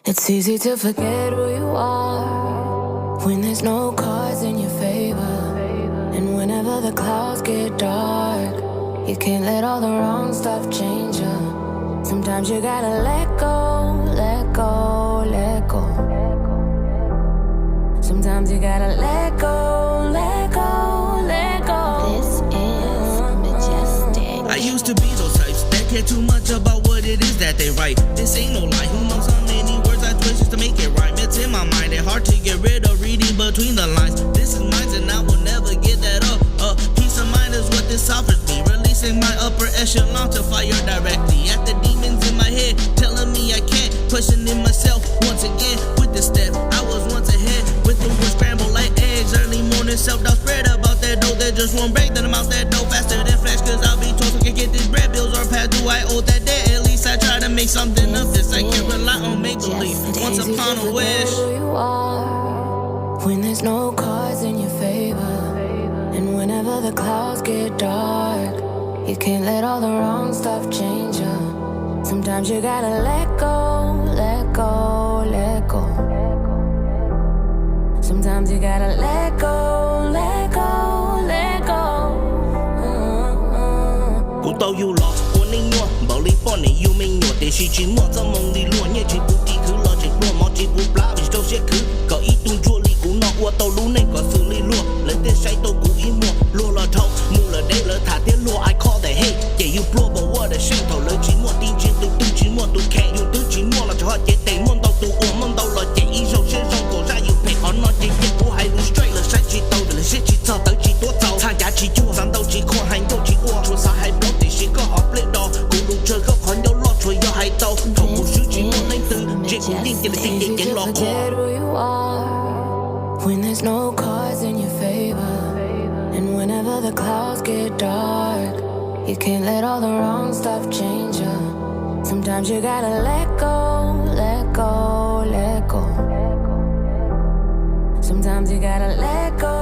It's easy to forget who you are when there's no cards in your favor. And whenever the clouds get dark, you can't let all the wrong stuff change you. Sometimes you gotta let go, let go, let go. Sometimes you gotta let go, let go, let go. This is Majestic. I used to be those types that care too much about what it is that they write. This ain't no lie, who knows how many words I twist just to make it rhyme. It's in my mind, it's hard to get rid of reading between the lines. This is mine and I will never get that up. Peace of mind is what this offers me. Releasing my upper echelon to fire directly at the demons in my head, telling me I can't. Questioning myself once again with this step. I was once ahead with the word scrambled like eggs. Early morning self-doubt spread about that dough that just won't break. Then I'm out that dough faster than flash, cause I'll be told so I can get this bread. Bills or past, do I owe that debt? At least I try to make something of this. I can't rely on make-believe. Once upon a wish. Who you are when there's no cards in your favor. And whenever the clouds get dark, you can't let all the wrong stuff change you. Sometimes you gotta let go, let go, let go. Sometimes you gotta let go, let go, let go. Cú tàu yêu lọ, ôn ninh nhua, bảo lý bọn này yêu mình nhua. Để chỉ chỉ mua cho mong đi luôn, nhé chỉ bút đi khứ lo chỉ mua mong chỉ bút lá vì đâu sẽ khứ. Có ý tung chua lý cú nọ ua tàu lú này có xử lý luôn. Lấy tên say tàu cú ý mua, lua là thâu, mua là đây là thả tiếng lua. I call that hate, yeah you blow but what a shame. Thầu lời chỉ mua tin trên từ tu chỉ mua tu kẹ, dùng từ chỉ mua là cho họ chế tệ môn tàu tu uống môn tàu là chạy ý sâu sẽ rong cổ ra yêu phe họ nói chỉ chỉ cú hay lu straight là sai chỉ tàu là sẽ chỉ tàu tới chỉ tua tàu. Thang giá chỉ chua rằng tàu chỉ khoa hành tàu chỉ ua, chua sao hay blow thì chỉ có họ play đo. Cú lục chơi góc khỏi nhau lo chuối do hai tàu. Thầu cú sứ chỉ muốn lấy từ, chỉ cú tin chỉ là tin để chẳng lo khó. When there's no cards in your favor, and whenever the clouds get dark, you can't let all the wrong stuff change you. Sometimes you gotta let go, let go, let go. Sometimes you gotta let go.